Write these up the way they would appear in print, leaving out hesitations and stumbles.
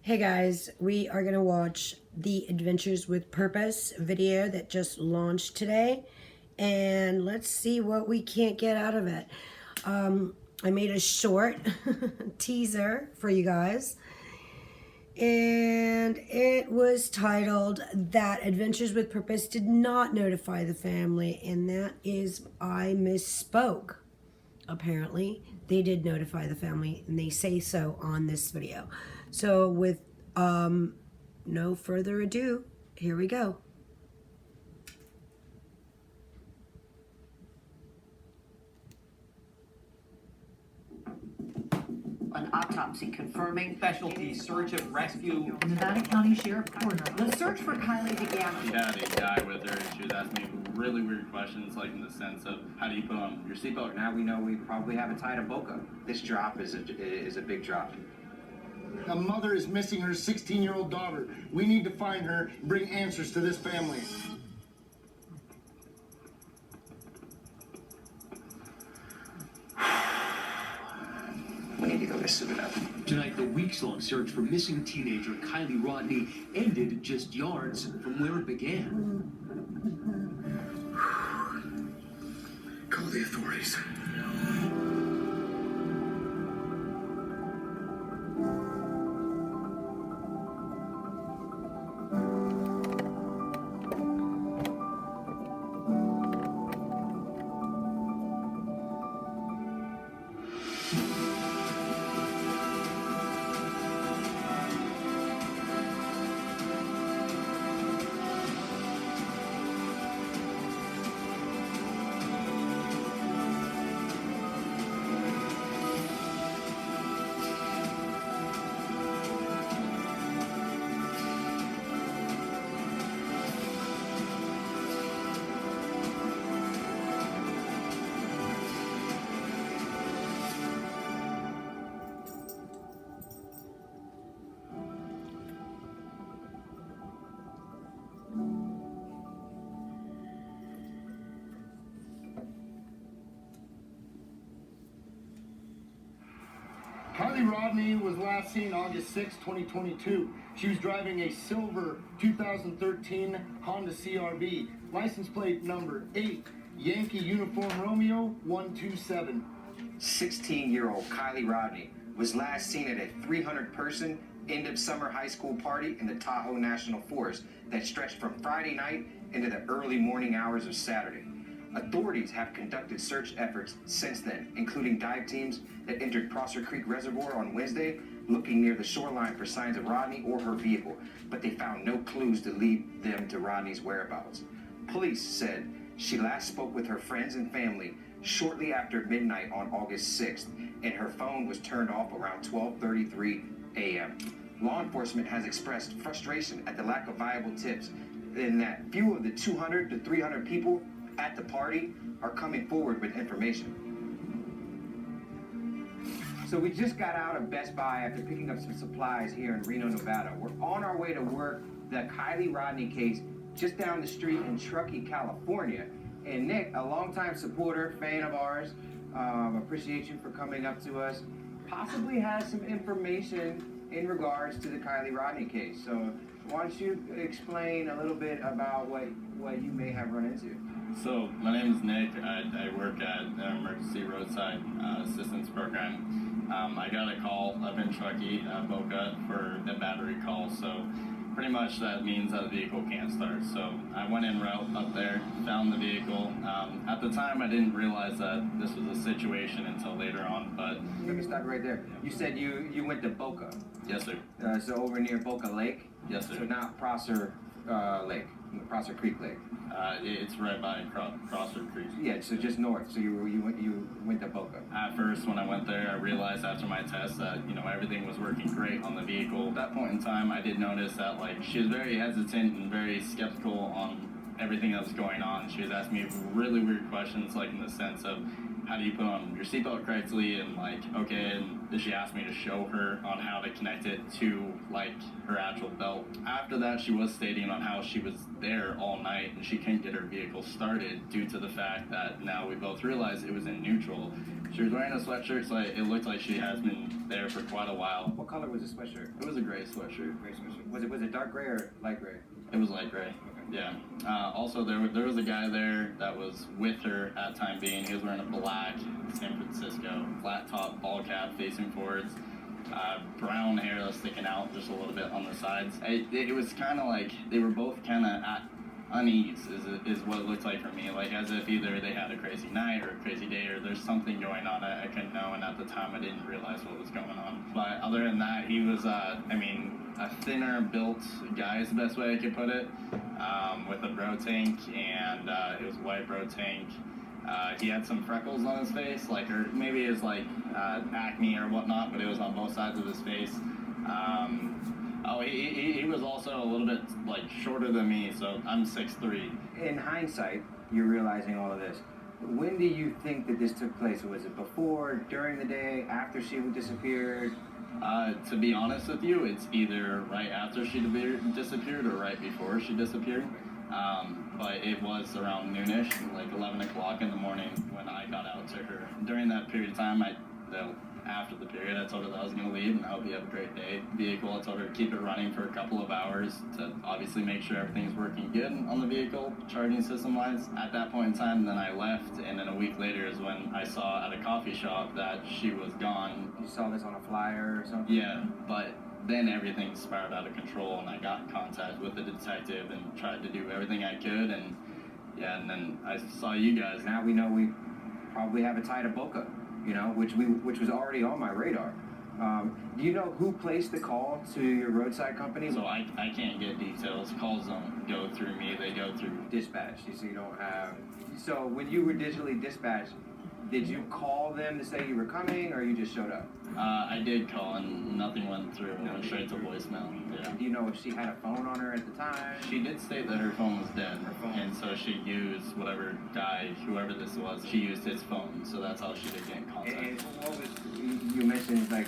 Hey guys, we are going to watch the Adventures with Purpose video that just launched today, and let's see what we can't get out of it. I made a short teaser for you guys, and it was titled that Adventures with Purpose did not notify the family, and that is, I misspoke. Apparently they did notify the family, and they say so on this video. So with no further ado, here we go. An autopsy confirming Specialty search and rescue. Nevada County Sheriff Coroner. The search for Kylie began. She had a guy with her, and she was asking me really weird questions, like in the sense of, how do you put on your seatbelt? Now we know we probably have a tie to Boca. This drop is a big drop. A mother is missing her 16-year-old daughter. We need to find her and bring answers to this family. We need to go to suit it up. Tonight, the weeks-long search for missing teenager Keily Rodni ended just yards from where it began. Call the authorities. Keily Rodni was last seen August 6, 2022. She was driving a silver 2013 Honda CRV, license plate number 8, Yankee Uniform Romeo 127. 16-year-old Keily Rodni was last seen at a 300-person end of summer high school party in the Tahoe National Forest that stretched from Friday night into the early morning hours of Saturday. Authorities have conducted search efforts since then, including dive teams that entered Prosser Creek Reservoir on Wednesday, looking near the shoreline for signs of Rodni or her vehicle, but they found no clues to lead them to Rodni's whereabouts. Police said she last spoke with her friends and family shortly after midnight on August 6th, and her phone was turned off around 12:33 a.m. Law enforcement has expressed frustration at the lack of viable tips, in that few of the 200 to 300 people at the party are coming forward with information. So we just got out of Best Buy after picking up some supplies here in Reno, Nevada. We're on our way to work the Keily Rodni case just down the street in Truckee, California. And Nick, a longtime supporter, fan of ours, appreciate you for coming up to us, possibly has some information in regards to the Keily Rodni case. So why don't you explain a little bit about what you may have run into? So my name is Nick. I work at an emergency roadside assistance program. I got a call up in Truckee, Boca, for a battery call. So pretty much that means that the vehicle can't start. So I went en route up there, found the vehicle. At the time, I didn't realize that this was a situation until later on. But Let me stop right there. You said you went to Boca. yes, sir. So over near Boca Lake? Yes, sir. So not Prosser Lake, Prosser Creek Lake. It's right by Prosser Creek. Yeah, so just north. So you went to Boca. At first, when I went there, I realized after my test that, everything was working great on the vehicle. At that point in time, I did notice that, she was very hesitant and very skeptical on everything that was going on. She was asking me really weird questions, in the sense of, how do you put on your seatbelt correctly, and like, okay, and she asked me to show her on how to connect it to like her actual belt. After that, she was stating on how she was there all night and she couldn't get her vehicle started due to the fact that now we both realized it was in neutral. She was wearing a sweatshirt, so it looked like she has been there for quite a while. What color was the sweatshirt? It was a gray sweatshirt. Gray sweatshirt. Was it dark gray or light gray? It was light gray. Yeah. Also, there was a guy there that was with her at time being. He was wearing a black San Francisco flat top ball cap facing forwards, brown hair that was sticking out just a little bit on the sides. It was kind of like they were both kind of at unease, is what it looked like for me. Like as if either they had a crazy night or a crazy day, or there's something going on I couldn't know, and at the time I didn't realize what was going on. But other than that, he was, a thinner built guy is the best way I could put it, with a bro tank, and it was white bro tank. He had some freckles on his face, like, or maybe it's like acne or whatnot, but it was on both sides of his face. He was also a little bit like shorter than me, so I'm 6'3". In hindsight, you're realizing all of this. When do you think that this took place? Was it before, during the day, after she disappeared? To be honest with you, it's either right after she disappeared or right before she disappeared. But it was around noonish, like 11 o'clock in the morning when I got out to her. During that period of time, after the period, I told her that I was going to leave and I hope you have a great day. Vehicle, I told her to keep it running for a couple of hours to obviously make sure everything's working good on the vehicle, charging system wise. At that point in time, then I left, and then a week later is when I saw at a coffee shop that she was gone. You saw this on a flyer or something? Yeah, but then everything spiraled out of control, and I got in contact with the detective and tried to do everything I could, and yeah, and then I saw you guys. Now we know we probably have a tie to Boca, which was already on my radar. Do you know who placed the call to your roadside company? So I can't get details. Calls don't go through me. They go through Dispatch. So you don't have. So when you were digitally dispatched, did you call them to say you were coming, or you just showed up? I did call, and nothing went through. It went straight to voicemail. Yeah. Do you know if she had a phone on her at the time? She did state that her phone was dead, phone. and so she used whatever guy, whoever this was, she used his phone, so that's how she did get in contact. And what was you mentioned, like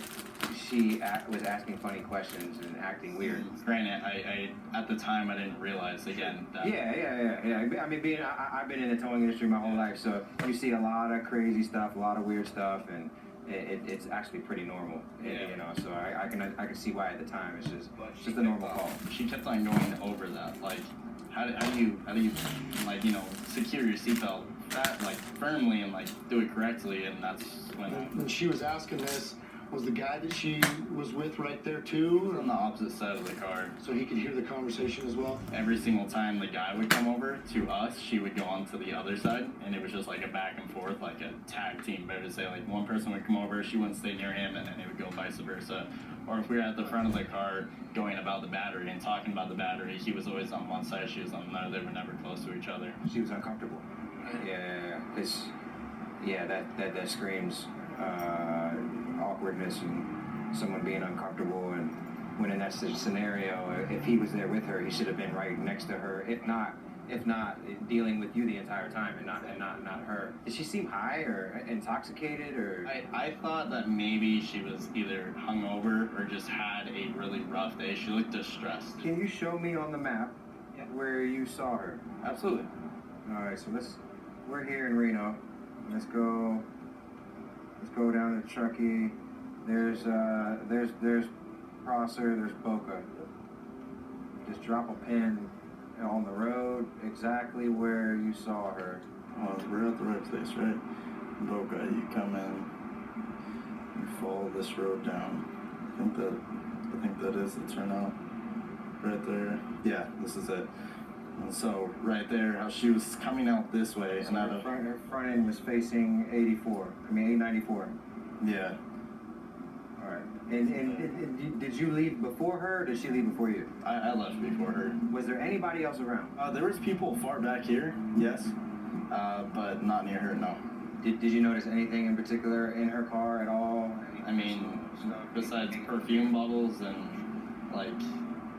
she was asking funny questions and acting weird. Granted, I at the time I didn't realize again that. Yeah. I mean, I've been in the towing industry my whole life, so you see a lot of crazy stuff, a lot of weird stuff, and it's actually pretty normal. Yeah. So I can see why at the time it's just a normal call. She kept on going over that, like how do you like secure your seatbelt that like firmly and like do it correctly, and that's When she was asking this, was the guy that she was with right there too? on the opposite side of the car. So he could hear the conversation as well? Every single time the guy would come over to us, she would go on to the other side, and it was just like a back and forth, like a tag team, better to say. Like one person would come over, she wouldn't stay near him, and then it would go vice versa. Or if we were at the front of the car going about the battery and talking about the battery, he was always on one side, she was on another. They were never close to each other. She was uncomfortable. That screams awkwardness and someone being uncomfortable. And when in that scenario, if he was there with her, he should have been right next to her. If not, dealing with you the entire time and not her. Did she seem high or intoxicated or? I thought that maybe she was either hungover or just had a really rough day. She looked distressed. Can you show me on the map where you saw her? Absolutely. All right, so we're here in Reno. Let's go down to Truckee. There's Prosser, there's Boca. Just drop a pin on the road exactly where you saw her. Well, we're at the right place, right? Boca, you come in, you follow this road down. I think that is the turnout. Right there. Yeah, this is it. And so right there, how she was coming out this way, So and out her front end was facing 894. yeah. All right. And did you leave before her, or did she leave before you? I left before her. Was there anybody else around? There was people far back here, yes, but not near her, no. Did you notice anything in particular in her car at all? I mean, besides perfume bottles and like,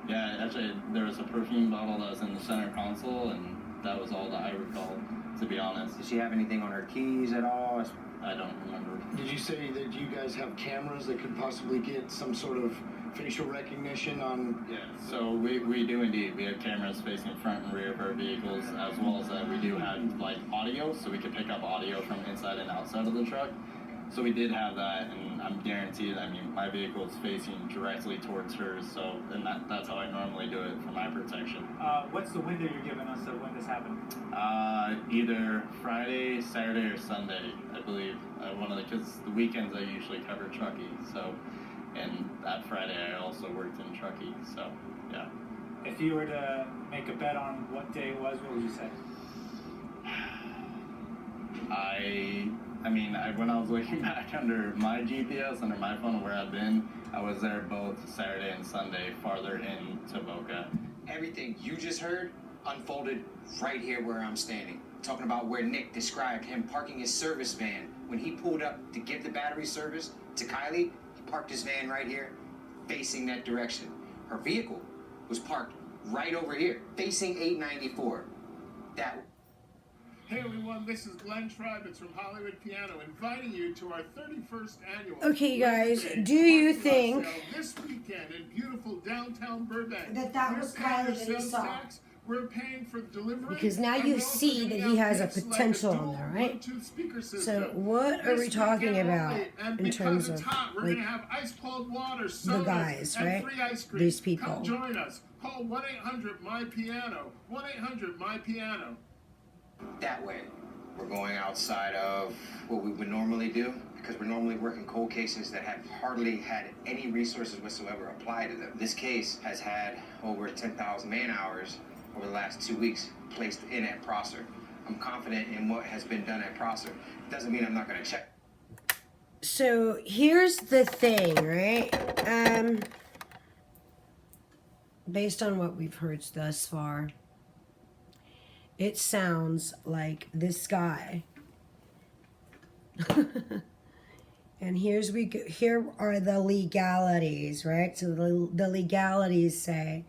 yeah, actually there was a perfume bottle that was in the center console, and that was all that I recalled, to be honest. Did she have anything on her keys at all? I don't remember. Did you say that you guys have cameras that could possibly get some sort of facial recognition on? Yeah, so we do indeed. We have cameras facing front and rear of our vehicles, as well as we do have like audio, so we can pick up audio from inside and outside of the truck. So we did have that, and I'm guaranteed, I mean, my vehicle is facing directly towards hers, so, and that's how I normally do it for my protection. What's the window you're giving us of when this happened? Either Friday, Saturday, or Sunday, I believe. Because the weekends I usually cover Truckee, so, and that Friday I also worked in Truckee, so, yeah. If you were to make a bet on what day it was, what would you say? When I was looking back under my GPS, under my phone where I've been, I was there both Saturday and Sunday, farther into Boca. Everything you just heard unfolded right here where I'm standing. Talking about where Nick described him parking his service van. When he pulled up to give the battery service to Kylie, he parked his van right here, facing that direction. Her vehicle was parked right over here, facing 894. Hey everyone, this is Glenn Tribitz from Hollywood Piano, inviting you to our 31st annual. Okay, guys, do you think this weekend in beautiful downtown Burbank that was Kylie that he saw? We're paying for delivery. Because now you see that he has a potential on there, right? So what are we talking about in terms of we're gonna have ice cold water, the guys, right? Free ice cream. These people. Come join us. Call 1-800-MY-PIANO. 1-800-MY-PIANO. That way, we're going outside of what we would normally do, because we're normally working cold cases that have hardly had any resources whatsoever applied to them. This case has had over 10,000 man hours over the last 2 weeks placed in at Prosser. I'm confident in what has been done at Prosser. It doesn't mean I'm not going to check. So here's the thing, right? Based on what we've heard thus far, it sounds like this guy. And here are the legalities, right? So the legalities say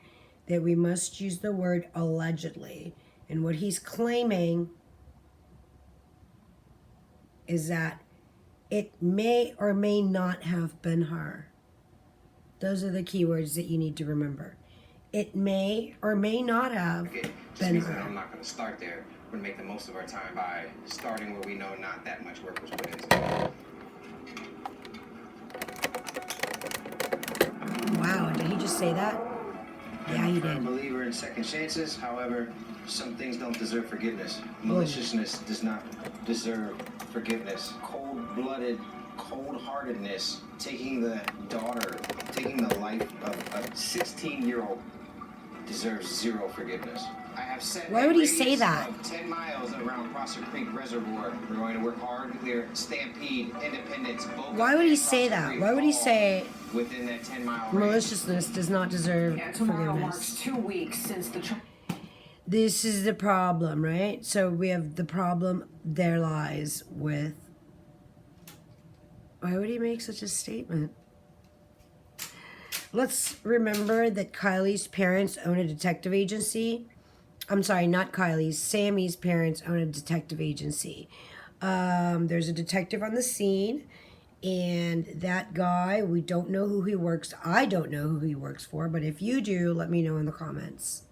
that we must use the word allegedly. And what he's claiming is that it may or may not have been her. Those are the keywords that you need to remember. It may or may not have been her. I'm not going to start there. We're going to make the most of our time by starting where we know not that much work was put into it. Wow, did he just say that? Yeah, he did. I'm a believer in second chances. However, some things don't deserve forgiveness. Maliciousness does not deserve forgiveness. Cold-blooded, cold-heartedness, taking the life of a 16-year-old deserves zero forgiveness. I have set Why would he say that? 10 miles around Prosser Creek Reservoir. We're going to work hard to clear Stampede, Independence, Boca. Why would he say that? Why would he say within that 10-mile maliciousness does not deserve Tomorrow forgiveness? marks 2 weeks since the This is the problem, right? So we have the problem there lies with. Why would he make such a statement? Let's remember that Kylie's parents own a detective agency. I'm sorry, not Kylie's. Sammy's parents own a detective agency. There's a detective on the scene, and that guy, we don't know who he works. I don't know who he works for, but if you do, let me know in the comments.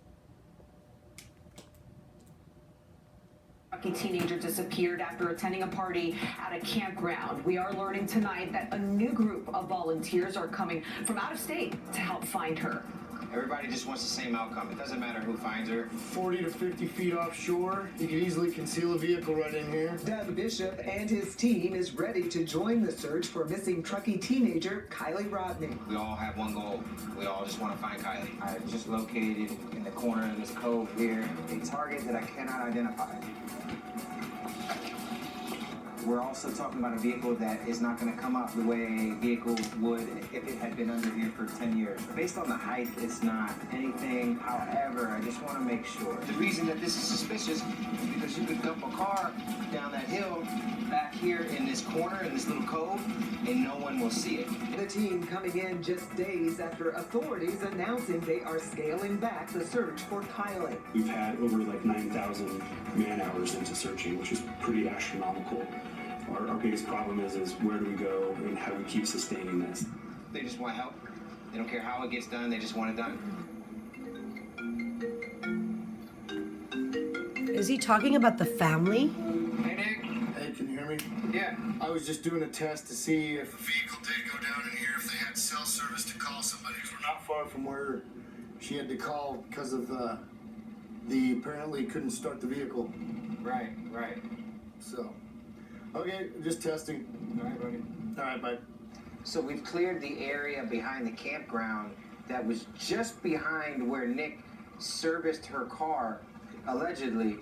Truckee teenager disappeared after attending a party at a campground. We are learning tonight that a new group of volunteers are coming from out of state to help find her. Everybody just wants the same outcome. It doesn't matter who finds her. 40 to 50 feet offshore, you could easily conceal a vehicle right in here. Doug Bishop and his team is ready to join the search for missing Truckee teenager Keily Rodni. We all have one goal. We all just want to find Kylie. I just located in the corner of this cove here a target that I cannot identify. We're also talking about a vehicle that is not going to come up the way a vehicle would if it had been under here for 10 years. Based on the height, it's not anything. However, I just want to make sure. The reason that this is suspicious is because you could dump a car down that hill back here in this corner, in this little cove, and no one will see it. The team coming in just days after authorities announcing they are scaling back the search for Kylie. We've had over 9,000 man hours into searching, which is pretty astronomical. our biggest problem is where do we go and how do we keep sustaining this? They just want help. They don't care how it gets done. They just want it done. Is he talking about the family? Hey, Nick. Hey, can you hear me? Yeah. I was just doing a test to see if a vehicle did go down in here, if they had cell service to call somebody. Because we're not far from where she had to call because of the apparently couldn't start the vehicle. Right. So, okay, just testing. All right, buddy. All right, bye. So we've cleared the area behind the campground that was just behind where Nick serviced her car, allegedly,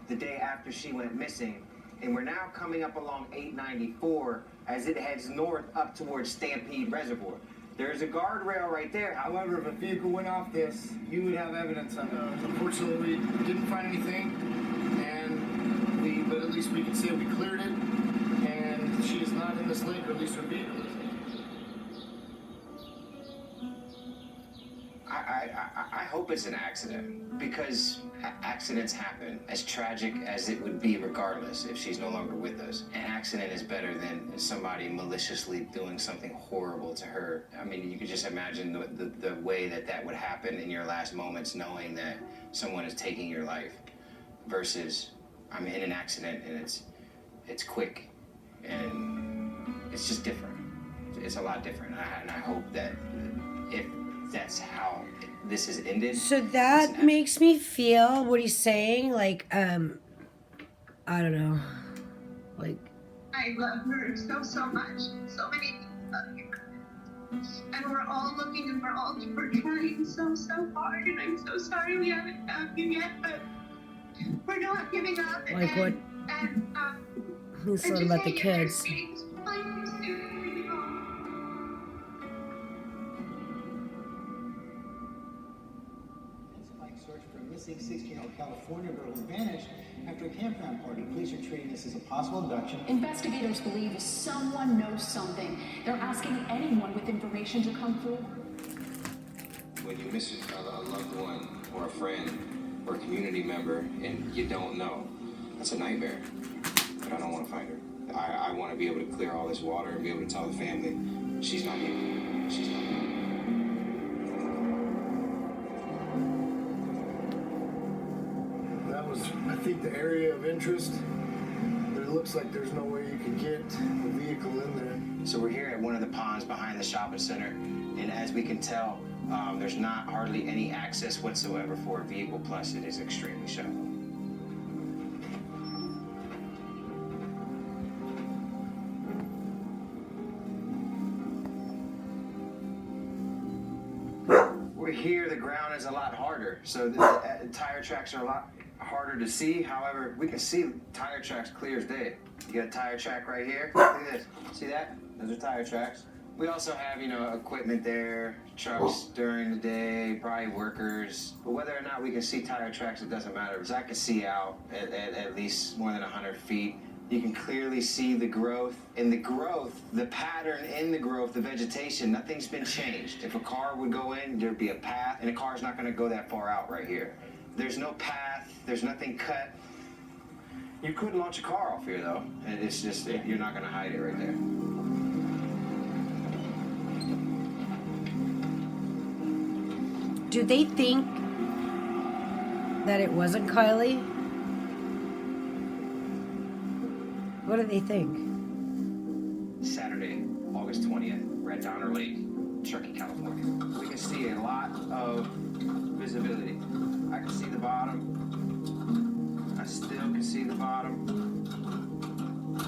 the day after she went missing. And we're now coming up along 894 as it heads north up towards Stampede Reservoir. There's a guardrail right there. However, if a vehicle went off this, you would have evidence of it. Unfortunately, we didn't find anything, but at least we can say we cleared it, and she is not in this lake, or at least her vehicle is. I hope it's an accident, because accidents happen, as tragic as it would be regardless if she's no longer with us. An accident is better than somebody maliciously doing something horrible to her. I mean, you could just imagine the way that would happen in your last moments, knowing that someone is taking your life, versus I'm in an accident and it's quick and it's just different. It's a lot different, and I hope that if that's how this is ended. So that makes me feel what he's saying, like, I don't know, like. I love her so much. So many people love her. And we're all looking and we're trying so hard. And I'm so sorry we haven't found you yet, but we're not giving up. Like what? He's thought about the kids. Search for a missing 16-year-old California girl who vanished after a campground party. Police are treating this as a possible abduction. Investigators believe someone knows something. They're asking anyone with information to come forward. When you miss a loved one or a friend or a community member and you don't know, that's a nightmare. But I don't want to find her. I want to be able to clear all this water and be able to tell the family, she's not here. She's not here. That was, I think, the area of interest. It looks like there's no way you can get the vehicle in there. So we're here at one of the ponds behind the shopping center, and as we can tell, there's not hardly any access whatsoever for a vehicle, plus it is extremely shallow. We're here, the ground is a lot harder, so the tire tracks are a lot harder to see. However, we can see tire tracks clear as day. You got a tire track right here. Look at this. See that? Those are tire tracks. We also have, equipment there, trucks during the day, probably workers. But whether or not we can see tire tracks, it doesn't matter, because I can see out at least more than 100 feet. You can clearly see the growth. In the growth, the pattern in the growth, the vegetation, nothing's been changed. If a car would go in, there'd be a path, and a car's not going to go that far out right here. There's no path, there's nothing cut. You could launch a car off here, though. And it's just, you're not going to hide it right there. Do they think that it wasn't Kylie? What do they think? Saturday, August 20th, Red Donner Lake, Truckee, California. We can see a lot of visibility. I can see the bottom. I still can see the bottom.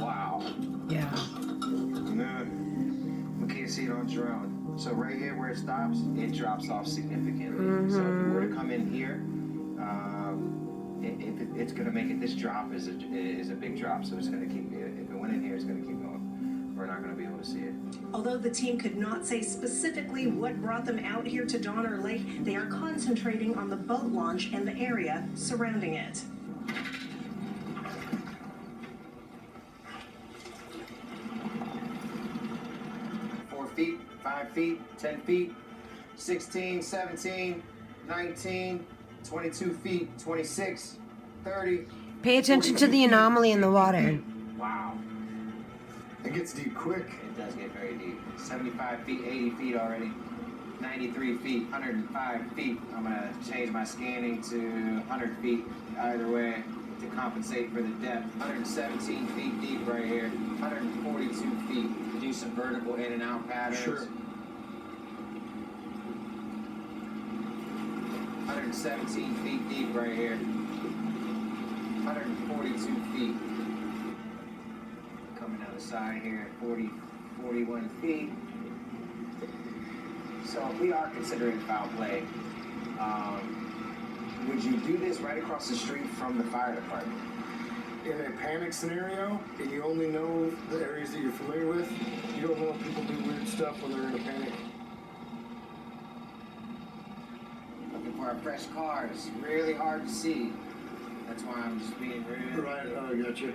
Wow. Yeah. No, we can't see it on drone. So right here where it stops, it drops off significantly. Mm-hmm. So if we were to come in here, it's going to make it. This drop is a big drop, so it's going to keep. If it went in here, it's going to keep going. We're not going to be able to see it. Although the team could not say specifically what brought them out here to Donner Lake, they are concentrating on the boat launch and the area surrounding it. Feet, 5 feet, 10 feet, 16, 17, 19, 22 feet, 26, 30. Pay attention to the anomaly in the water. Wow. It gets deep quick. It does get very deep. 75 feet, 80 feet already. 93 feet, 105 feet. I'm gonna change my scanning to 100 feet either way to compensate for the depth. 117 feet deep right here. 142 feet. Do some vertical in and out patterns. Sure. 117 feet deep right here. 142 feet. Coming down the side here at 41 feet. So we are considering foul play. Would you do this right across the street from the fire department? In a panic scenario, and you only know the areas that you're familiar with, you don't know if people do weird stuff when they're in a panic. Looking for a fresh car. It's really hard to see. That's why I'm just being rude. Right, I got you.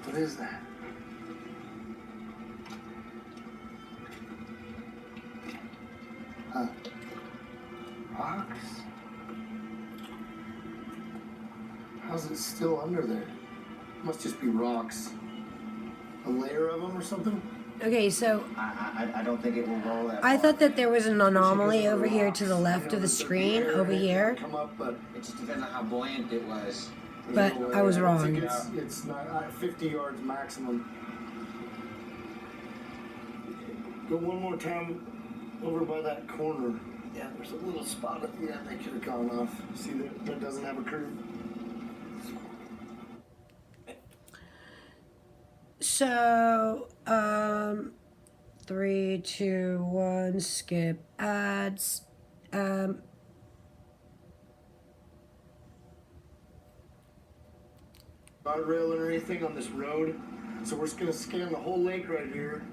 What is that? Huh? Rocks? How's it still under there? Must just be rocks. A layer of them or something? Okay, so I don't think it will roll that I far. thought that there was an anomaly over here to the left of the screen, over here. Come up, but it just depends on how buoyant it was. But I was wrong. It's not 50 yards maximum. Go one more time over by that corner. Yeah, there's a little spot at the end they could have gone off. See that doesn't have a curve. So, 3, 2, 1, skip ads. Guardrail or anything on this road. So we're just gonna scan the whole lake right here.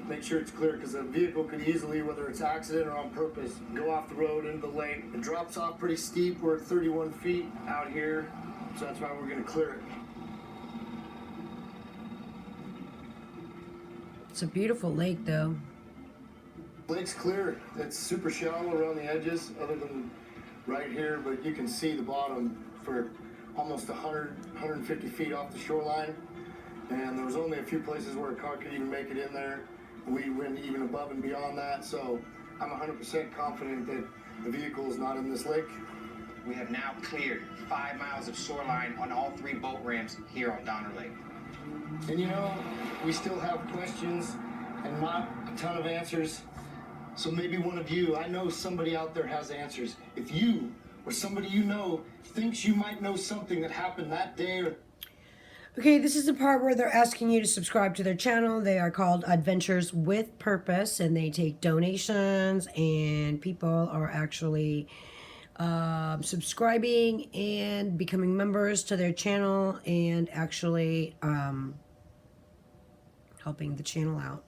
Make sure it's clear, because a vehicle could easily, whether it's accident or on purpose, go off the road into the lake. It drops off pretty steep. We're at 31 feet out here, so that's why we're gonna clear it. It's a beautiful lake, though. Lake's clear. It's super shallow around the edges, other than right here, but you can see the bottom for almost 150 feet off the shoreline. And there was only a few places where a car could even make it in there. We went even above and beyond that, so I'm 100% confident that the vehicle is not in this lake. We have now cleared 5 miles of shoreline on all 3 boat ramps here on Donner Lake. And you know, we still have questions and not a ton of answers. So maybe one of you, I know somebody out there has answers. If you or somebody you know thinks you might know something that happened that day or... Okay, this is the part where they're asking you to subscribe to their channel. They are called Adventures with Purpose, and they take donations, and people are actually subscribing and becoming members to their channel, and actually helping the channel out.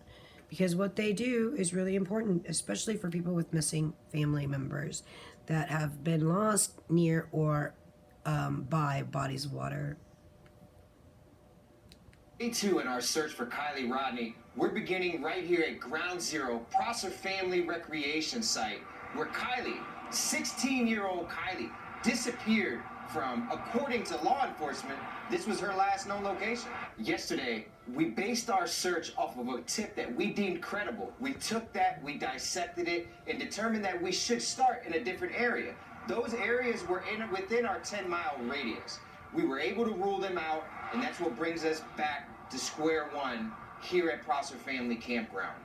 Because what they do is really important, especially for people with missing family members that have been lost near or by bodies of water. Day 2 in our search for Keily Rodni. We're beginning right here at Ground Zero, Prosser Family Recreation Site, where Keily, 16-year-old Keily, disappeared from, according to law enforcement, this was her last known location. Yesterday, we based our search off of a tip that we deemed credible. We took that, we dissected it, and determined that we should start in a different area. Those areas were within our 10-mile radius. We were able to rule them out, and that's what brings us back to square one here at Prosser Family Campground.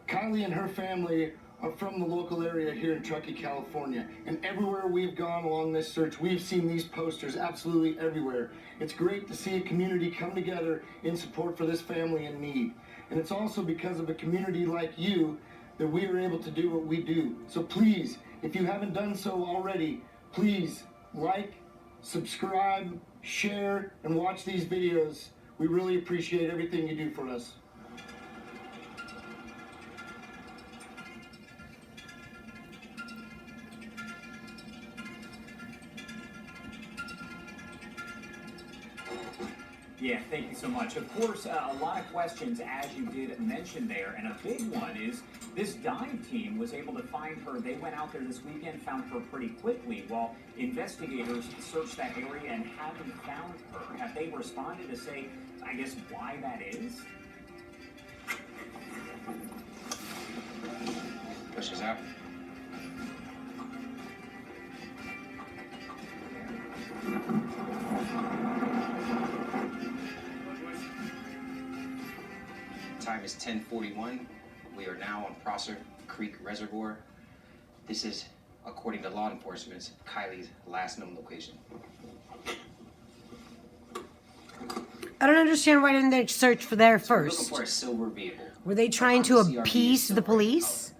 Keily and her family are from the local area here in Truckee, California. And everywhere we've gone along this search, we've seen these posters absolutely everywhere. It's great to see a community come together in support for this family in need. And it's also because of a community like you that we are able to do what we do. So please, if you haven't done so already, please like, subscribe, share, and watch these videos. We really appreciate everything you do for us. Yeah, thank you so much. Of course, a lot of questions, as you did mention there, and a big one is this dive team was able to find her. They went out there this weekend, found her pretty quickly, while investigators searched that area and haven't found her. Have they responded to say, I guess, why that is? Pushes out. Time is 10:41. We are now on Prosser Creek Reservoir. This is, according to law enforcement, Kylie's last known location. I don't understand why didn't they search for there first? Looking for a silver vehicle. Were they trying to appease the police?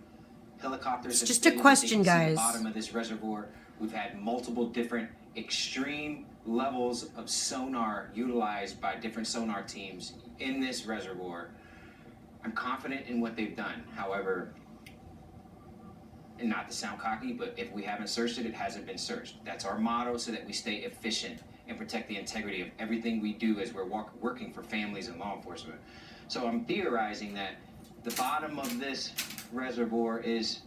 Helicopters. It's just a question, guys. At the bottom of this reservoir, we've had multiple different extreme levels of sonar utilized by different sonar teams in this reservoir. I'm confident in what they've done. However, and not to sound cocky, but if we haven't searched it, it hasn't been searched. That's our motto, so that we stay efficient and protect the integrity of everything we do as we're working for families and law enforcement. So I'm theorizing that the bottom of this reservoir is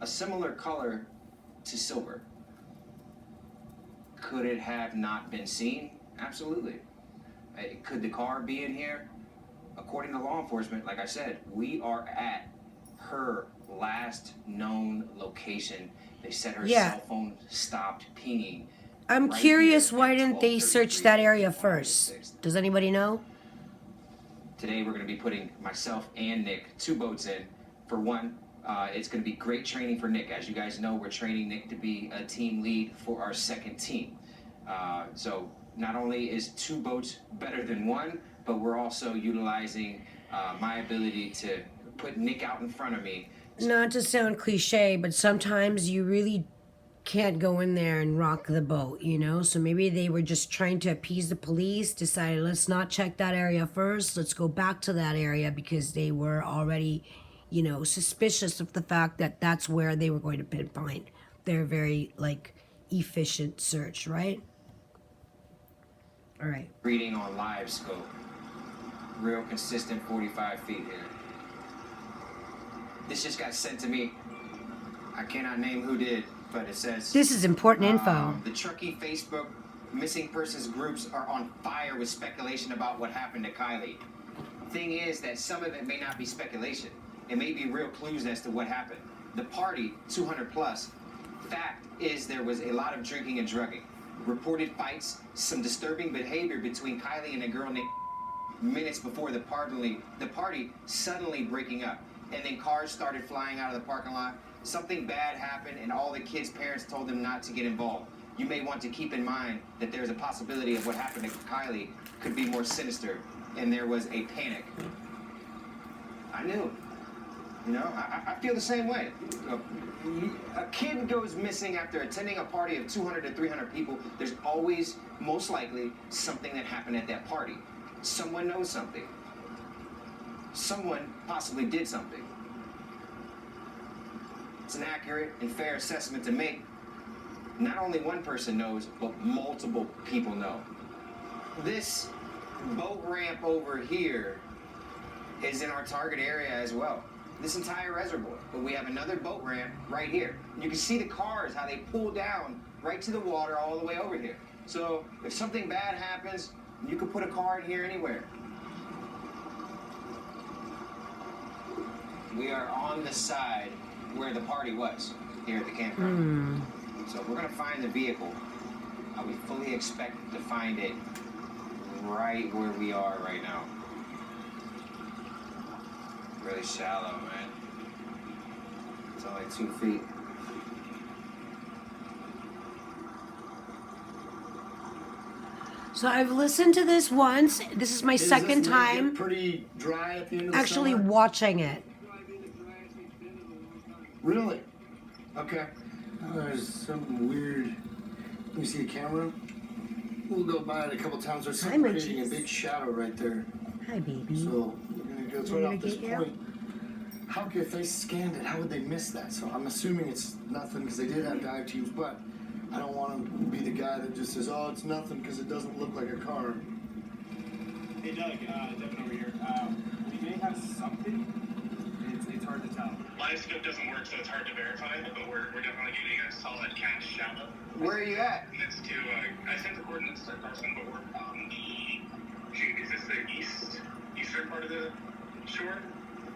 a similar color to silver. Could it have not been seen? Absolutely. Could the car be in here? According to law enforcement, like I said, we are at her last known location. They said her cell phone stopped pinging. I'm curious, why didn't they search that area first? Does anybody know? Today we're going to be putting myself and Nick 2 boats in. For one, it's going to be great training for Nick. As you guys know, we're training Nick to be a team lead for our second team. So not only is 2 boats better than 1, but we're also utilizing my ability to put Nick out in front of me. Not to sound cliche, but sometimes you really can't go in there and rock the boat, you know? So maybe they were just trying to appease the police, decided, let's not check that area first, let's go back to that area, because they were already, you know, suspicious of the fact that that's where they were going to pinpoint their very, like, efficient search, right? All right. Reading on live scope. Real consistent 45 feet here. This just got sent to me. I cannot name who did, but it says... This is important info. The Truckee Facebook missing persons groups are on fire with speculation about what happened to Kylie. Thing is that some of it may not be speculation. It may be real clues as to what happened. The party, 200 plus, fact is there was a lot of drinking and drugging. Reported fights, some disturbing behavior between Kylie and a girl named minutes before the party suddenly breaking up. And then cars started flying out of the parking lot. Something bad happened and all the kids' parents told them not to get involved. You may want to keep in mind that there's a possibility of what happened to Kylie could be more sinister, and there was a panic. I knew. You know, I feel the same way. A kid goes missing after attending a party of 200 to 300 people. There's always, most likely, something that happened at that party. Someone knows something. Someone possibly did something. It's an accurate and fair assessment to make. Not only one person knows, but multiple people know. This boat ramp over here is in our target area as well. This entire reservoir. But we have another boat ramp right here. You can see the cars, how they pull down right to the water all the way over here. So if something bad happens, you could put a car in here anywhere. We are on the side where the party was, here at the campground. So we're gonna find the vehicle. We fully expect to find it right where we are right now. Really shallow, man. It's only 2 feet. So I've listened to this once. This is my second time Pretty dry at the end of the actually summer? watching it. Really? Okay. There's something weird. Let me see a camera. We'll go by it a couple times. There's something creating a big shadow right there. Hi, baby. So we're gonna go right off this point. How could, if they scanned it, how would they miss that? So I'm assuming it's nothing because they did have dive teams, but I don't want to be the guy that just says, oh, it's nothing because it doesn't look like a car. Hey Doug, Devin over here. We may have something. It's hard to tell. My scope doesn't work, so it's hard to verify, but we're definitely giving you a solid cache shadow. Where are you at? And it's to, I sent the coordinates to Carson, but we're on the, shoot, is this the eastern part of the shore?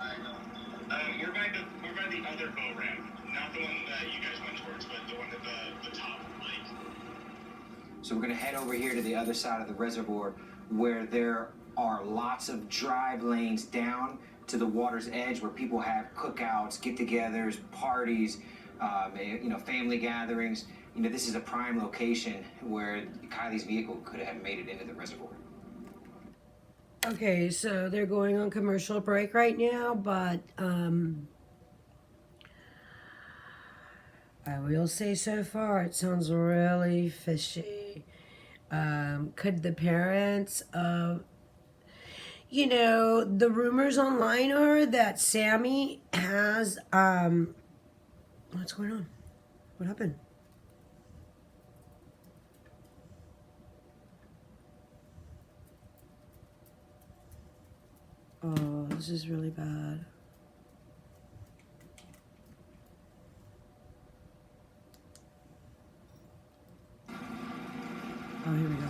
I know. We're by the other boat ramp, not the one that you guys went towards, but the one at the top of the lake. So we're gonna head over here to the other side of the reservoir where there are lots of drive lanes down to the water's edge where people have cookouts, get-togethers, parties, family gatherings. This is a prime location where Kylie's vehicle could have made it into the reservoir. Okay, so they're going on commercial break right now, but I will say so far it sounds really fishy. Could the parents of, the rumors online are that Sammy has, what's going on? What happened? Oh, this is really bad. Oh, here we go.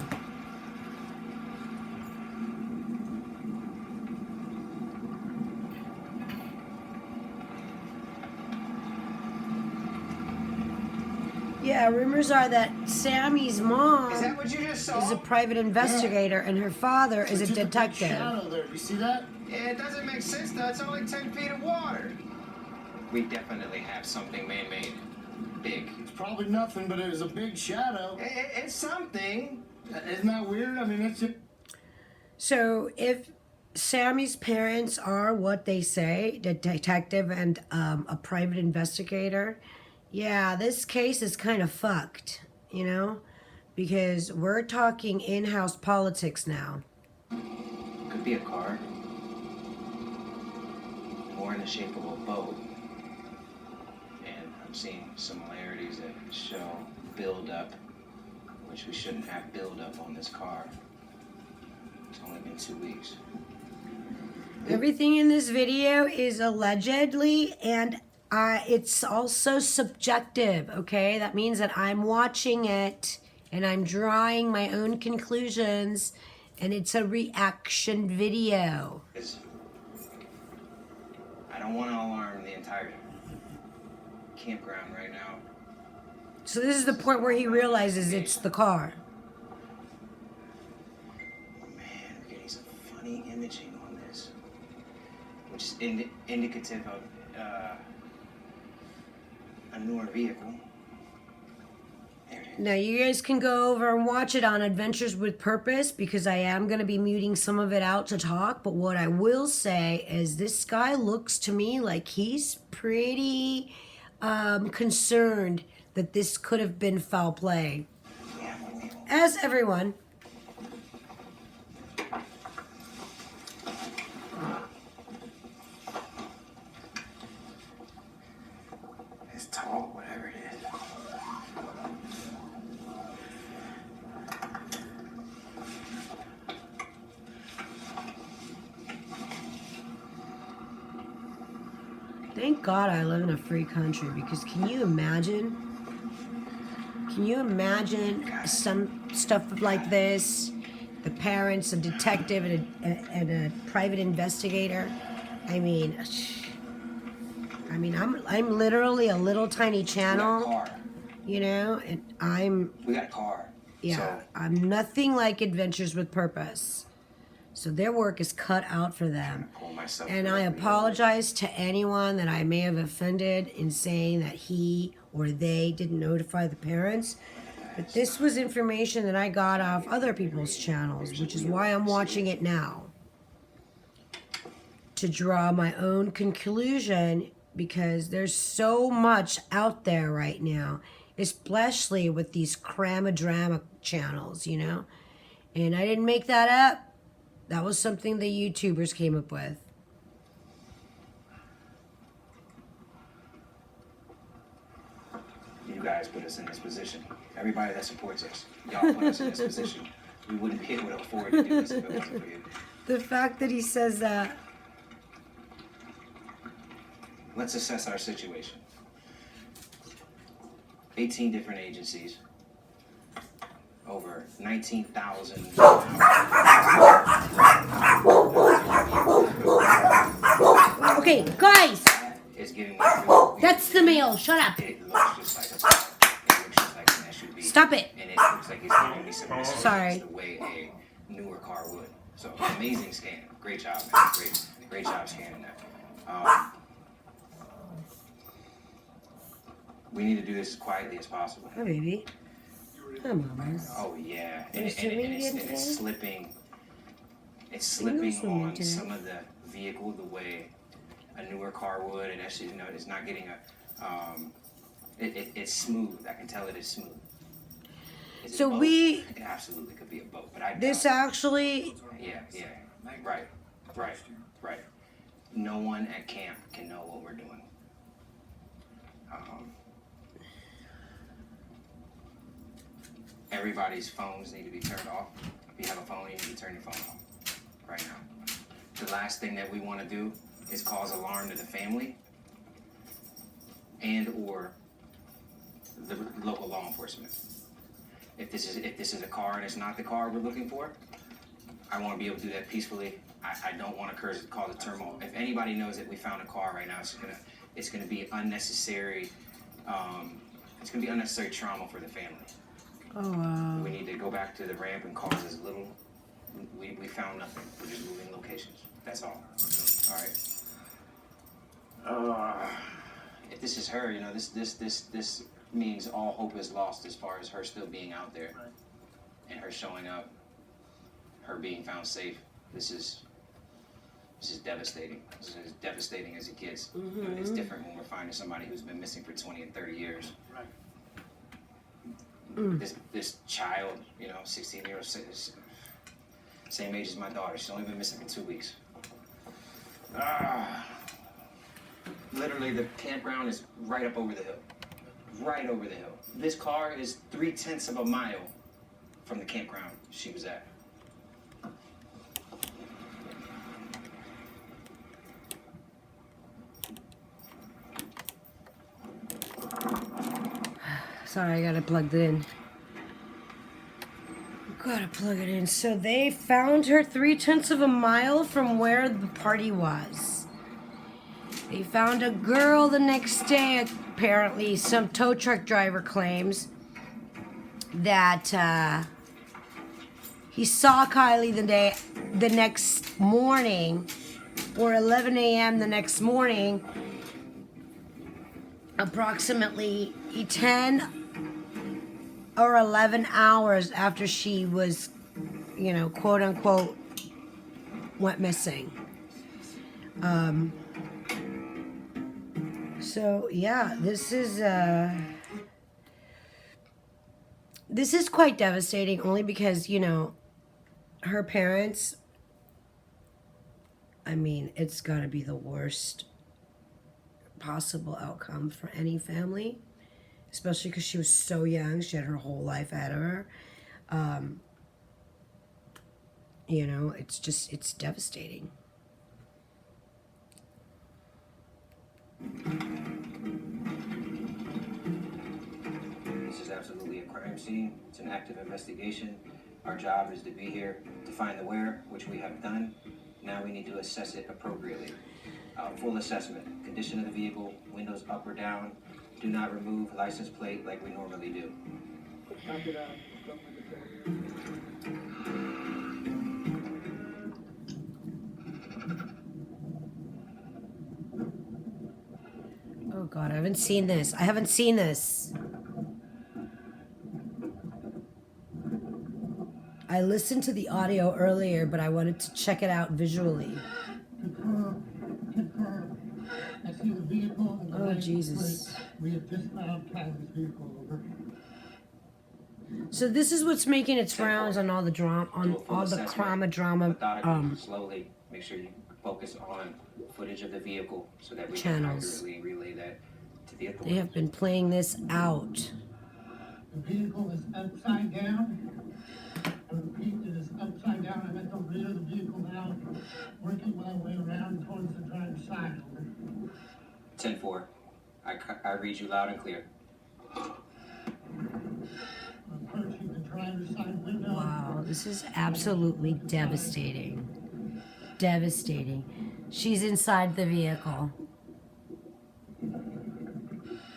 Yeah, rumors are that Sammy's mom Is that what you just saw? is a private investigator and her father is a detective. Shadow there. You see that? Yeah, it doesn't make sense though. It's only 10 feet of water. We definitely have something man-made. Big. It's probably nothing, but it is a big shadow. It's something. Isn't that weird? I mean, it's just... So if Sammy's parents are what they say, the detective and a private investigator, yeah, this case is kind of fucked, because we're talking in-house politics now. Could be a car. Or in the shape of a boat. And I'm seeing similarities that show build-up, which we shouldn't have build-up on this car. It's only been 2 weeks. Everything in this video is allegedly, and it's also subjective, okay? That means that I'm watching it and I'm drawing my own conclusions, and it's a reaction video. I don't want to alarm the entire campground right now. So this is the point where he realizes it's the car. Man, we're getting some funny imaging on this, which is indicative of a newer vehicle. There it is. Now you guys can go over and watch it on Adventures with Purpose, because I am going to be muting some of it out to talk. But what I will say is this guy looks to me like he's pretty concerned that this could have been foul play. As everyone. It's tall, whatever it is. Thank God I live in a free country, because can you imagine? Can you imagine some stuff like this? The parents, a detective, and a private investigator. I mean, I'm literally a little tiny channel, and We got a car. Yeah, So, I'm nothing like Adventures with Purpose. So their work is cut out for them. And I apologize to anyone that I may have offended in saying that he or they didn't notify the parents. But this was information that I got off other people's channels, which is why I'm watching it now. To draw my own conclusion, because there's so much out there right now, especially with these cramadrama channels, And I didn't make that up. That was something the YouTubers came up with. you guys put us in this position. Everybody that supports us, y'all put us in this position. We wouldn't be able to afford to do this if it wasn't for you. The fact that he says that. Let's assess our situation. 18 different agencies. Over 19,000. Okay, guys. Is giving That's the mail. Shut up. It looks just like a, it looks just like an SUV. Stop it. And it looks like it's giving me some Sorry. the way a newer car would. So amazing scan. Great job, man. Great job scanning that. We need to do this as quietly as possible. Hi, baby. Come on, miss. Oh yeah, You and swimming it's today? slipping. It's swimming slipping on today? some of the vehicle the way a newer car would, and actually, you know, it's not getting a. It's smooth. I can tell it is smooth. Is it So a boat? we. It absolutely could be a boat, but I. This doubt actually. it. Yeah. Right. No one at camp can know what we're doing. Everybody's phones need to be turned off. If you have a phone, you need to turn your phone off right now. The last thing that we want to do is cause alarm to the family and or the local law enforcement. If this is a car and it's not the car we're looking for, I want to be able to do that peacefully. I don't want to cause a turmoil. If anybody knows that we found a car right now, it's gonna be unnecessary. It's gonna be unnecessary trauma for the family. Oh wow. We need to go back to the ramp and cause as little. We found nothing. We're just moving locations. That's all. All right. If this is her, you know, this means all hope is lost as far as her still being out there, and her showing up, her being found safe. This is devastating. This is devastating as it gets. Mm-hmm. You know, it's different when we're finding somebody who's been missing for 20 and 30 years. Right. This child, you know, 16-year-old, same age as my daughter. She's only been missing for 2 weeks. Literally, the campground is right up over the hill. Right over the hill. This car is 3/10 of a mile from the campground she was at. Sorry, I gotta plug it in. Gotta plug it in. So they found her 3/10 of a mile from where the party was. They found a girl the next day. Apparently, some tow truck driver claims that he saw Kylie the next morning, or 11 a.m. the next morning, approximately 10 or 11 hours after she was, you know, quote unquote, went missing. So yeah, this is quite devastating, only because, you know, her parents, I mean, it's got to be the worst possible outcome for any family, especially because she was so young. She had her whole life ahead of her. You know, it's devastating. This is absolutely a crime scene. It's an active investigation. Our job is to be here to find the where, which we have done. Now we need to assess it appropriately. Full assessment. Condition of the vehicle, windows up or down. Do not remove license plate like we normally do. Oh God, I haven't seen this. I haven't seen this. I listened to the audio earlier, but I wanted to check it out visually. Oh, Jesus. We have just found Kylie's vehicle over. So this is what's making its rounds on all the drama, on all the drama. Slowly, make sure you focus on footage of the vehicle so that we Channels. can accurately relay that to the authorities. They have been playing this out. The vehicle is upside down. I repeat, it is upside down. I'm at the rear of the vehicle now, working my way around towards the driver's side. Over. 10-4. I read you loud and clear. Approaching the driver's side window. Wow, this is absolutely devastating. Devastating. She's inside the vehicle.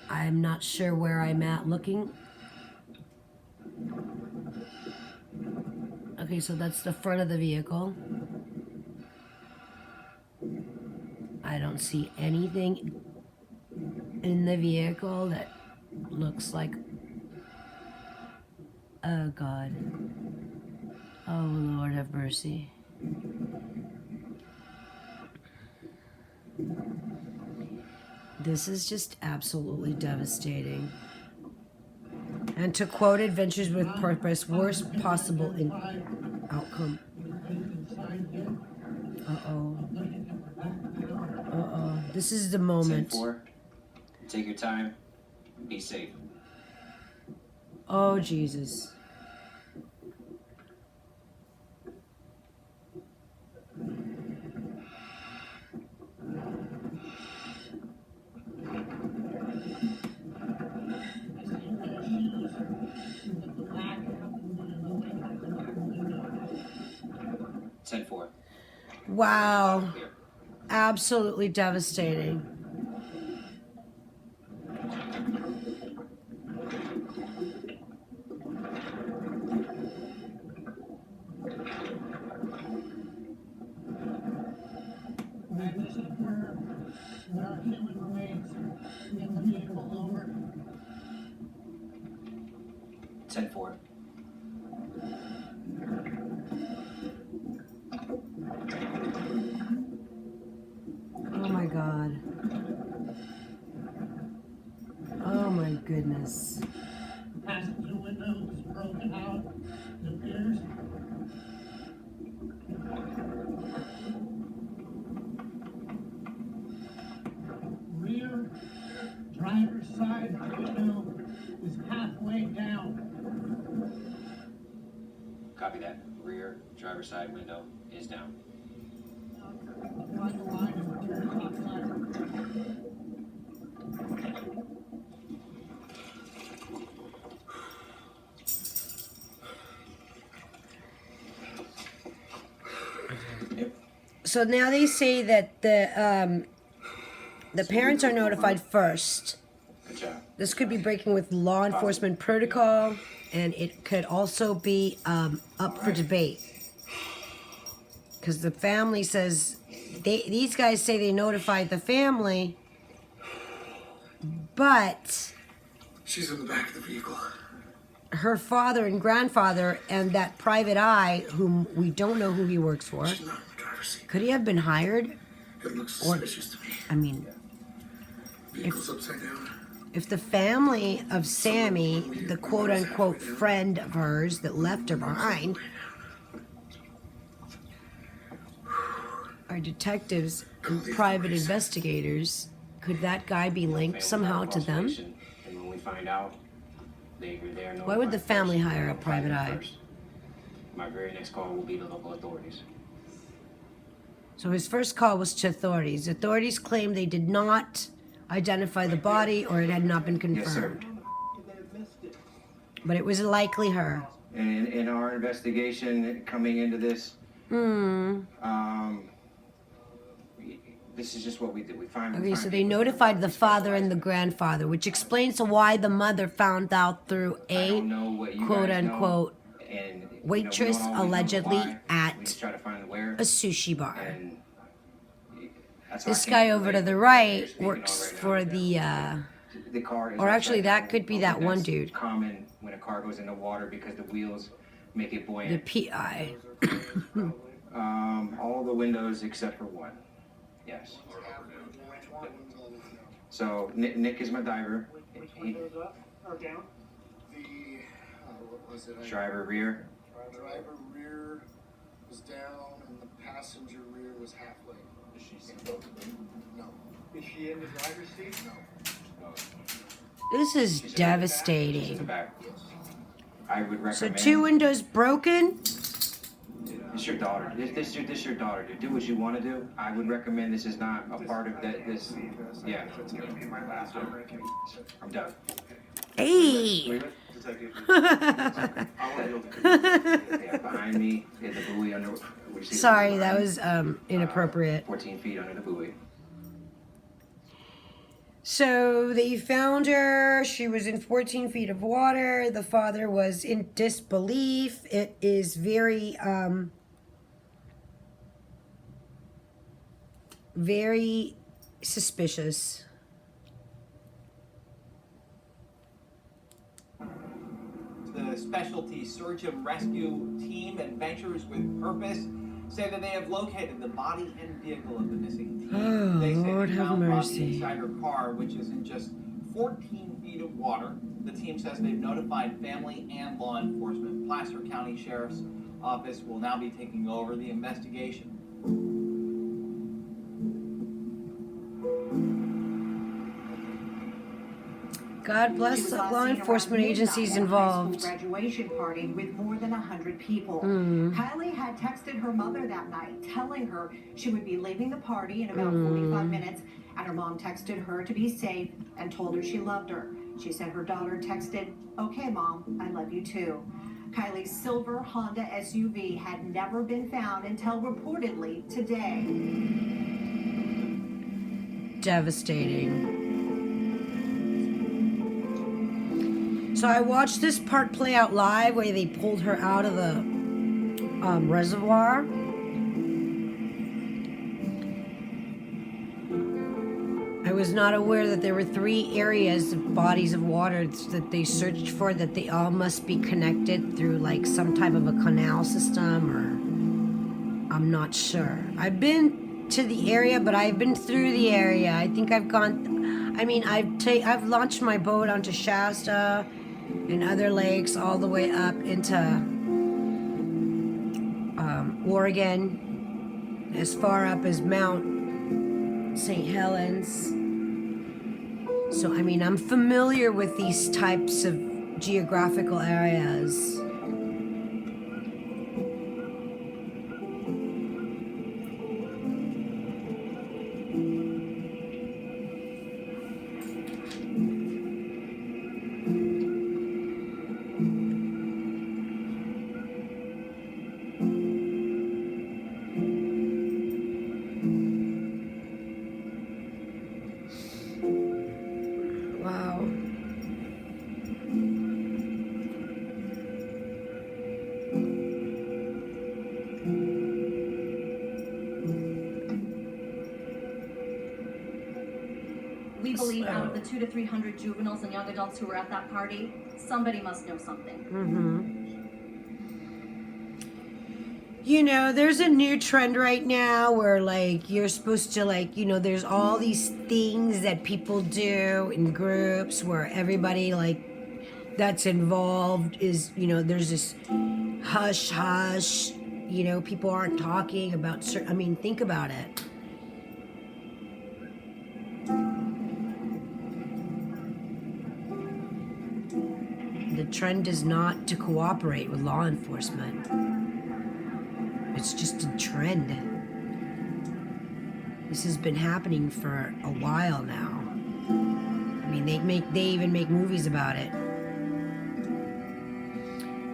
I'm not sure where I'm at looking. Okay, so that's the front of the vehicle. I don't see anything in the vehicle that looks like... Oh, God. Oh, Lord have mercy. This is just absolutely devastating. And to quote Adventures with Purpose, worst possible outcome. Uh-oh. Uh-oh. This is the moment. 10-4. Take your time. Be safe. Oh, Jesus. Wow. Absolutely devastating. In the vehicle, over. 10-4. Oh my God. Oh my goodness. Passenger window is broken out. It appears. Rear driver's side window is halfway down. Copy that. Rear driver's side window is down. Right line is rear top side. So now they say that the parents are notified first. Good job. This could be breaking with law enforcement protocol, and it could also be up for debate. Because the family says, these guys say they notified the family, but She's in the back of the vehicle. her father and grandfather and that private eye, whom we don't know who he works for, She's not in the driver's seat. could he have been hired? It looks suspicious to me. I mean, Vehicle's upside down. if the family of Sammy, the quote-unquote friend of hers that left her behind, are detectives and private investigators, could that guy be linked somehow to them? And when we find out, they are Why would the family hire a private eye? first. My very next call will be to local authorities. So his first call was to authorities. Authorities claimed they did not identify the body or it had not been confirmed. But it was likely her. And in our investigation coming into this, this is just what we did. We find. Okay, so they notified the father and the grandfather, which explains why the mother found out through a quote-unquote waitress allegedly at a sushi bar. This guy over to the right works for the car is or actually upside that could be that one dude. Common when a car goes into water because the wheels make it The buoyant. PI. All the windows except for one. Yes. So Nick is my diver. Or down? What was it? Driver rear. Driver rear was down and the passenger rear was halfway. Is she No. Is she in the driver's seat? No. This is devastating. I would recommend. So 2 windows broken. It's your daughter. This your daughter. Do what you want to do. I would recommend this is not a part of that. This, yeah. It's gonna be my last breaking. I'm done. Hey. Yeah, behind me is a buoy under. Sorry, that was inappropriate. 14 feet under the buoy. So they found her. She was in 14 feet of water. The father was in disbelief. It is very, very suspicious. The specialty search and rescue team, Adventures with Purpose, say that they have located the body and vehicle of the missing teen. Oh, They say Lord they have found mercy. Rodni inside her car, which is in just 14 feet of water. The team says they've notified family and law enforcement. Placer County Sheriff's Office will now be taking over the investigation. God bless the law enforcement agencies involved. Graduation party with more than 100 people. Mm. Kylie had texted her mother that night, telling her she would be leaving the party in about 45 minutes, and her mom texted her to be safe and told her she loved her. She said her daughter texted, "Okay, Mom, I love you too." Kylie's silver Honda SUV had never been found until reportedly today. Devastating. So I watched this part play out live where they pulled her out of the reservoir. I was not aware that there were 3 areas of bodies of water that they searched for, that they all must be connected through like some type of a canal system, or I'm not sure. I've been to the area, but I've been through the area. I think I've gone, I mean, I've launched my boat onto Shasta and other lakes all the way up into Oregon, as far up as Mount St. Helens. So, I mean, I'm familiar with these types of geographical areas. Wow. We believe out of the 200 to 300 juveniles and young adults who were at that party, somebody must know something. Mm-hmm. You know, there's a new trend right now where, like, you're supposed to, like, you know, there's all these things that people do in groups where everybody, like, that's involved is, you know, there's this hush hush, you know, people aren't talking about certain, I mean, think about it. The trend is not to cooperate with law enforcement. It's just a trend. This has been happening for a while now. I mean, they even make movies about it.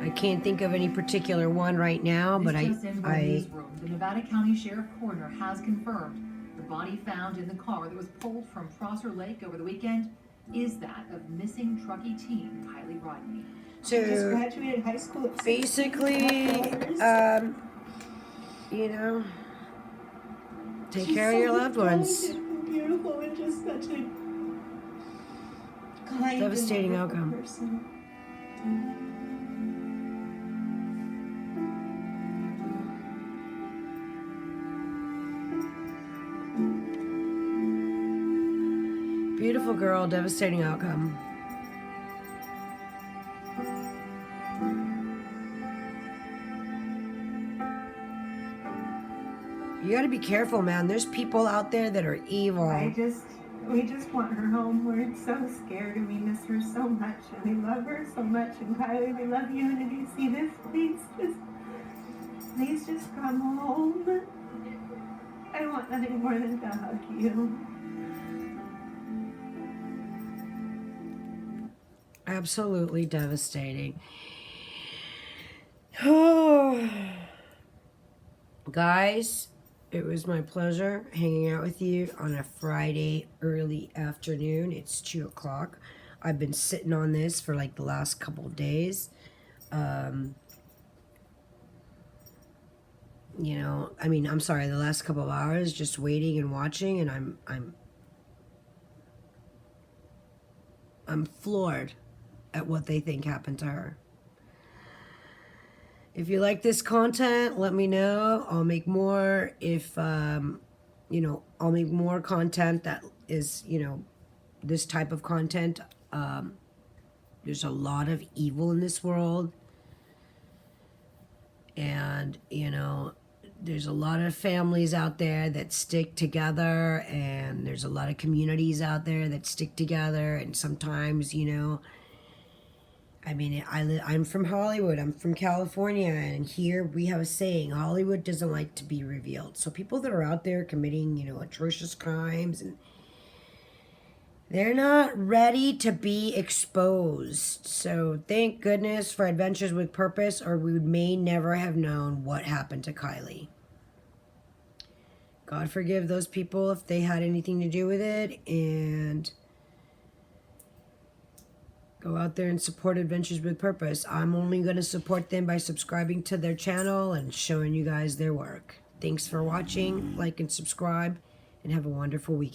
I can't think of any particular one right now, but This just in from newsroom. The Nevada County Sheriff Coroner has confirmed the body found in the car that was pulled from Prosser Lake over the weekend is that of missing Truckee teen Keily Rodni. So She just graduated high school. basically, you know, take care of your loved ones. Beautiful and just such a kind Devastating and wonderful outcome. person. Beautiful girl, devastating outcome. You gotta be careful, man. There's people out there that are evil. We just want her home. We're so scared and we miss her so much and we love her so much. And Kylie, we love you. And if you see this, please just come home. I want nothing more than to hug you. Absolutely devastating. Oh, guys, it was my pleasure hanging out with you on a Friday early afternoon. It's 2 o'clock. I've been sitting on this for like the last couple of days. You know, I mean, I'm sorry, the last couple of hours just waiting and watching, and I'm floored at what they think happened to her. If you like this content, let me know. I'll make more. If you know, I'll make more content that is, you know, this type of content. There's a lot of evil in this world, and you know, there's a lot of families out there that stick together, and there's a lot of communities out there that stick together, and sometimes, you know, I mean, I'm from Hollywood. I'm from California, and here we have a saying: Hollywood doesn't like to be revealed. So people that are out there committing, you know, atrocious crimes, and they're not ready to be exposed. So thank goodness for Adventures with Purpose, or we may never have known what happened to Kylie. God forgive those people if they had anything to do with it, and go out there and support Adventures with Purpose. I'm only going to support them by subscribing to their channel and showing you guys their work. Thanks for watching. Like and subscribe, and have a wonderful weekend.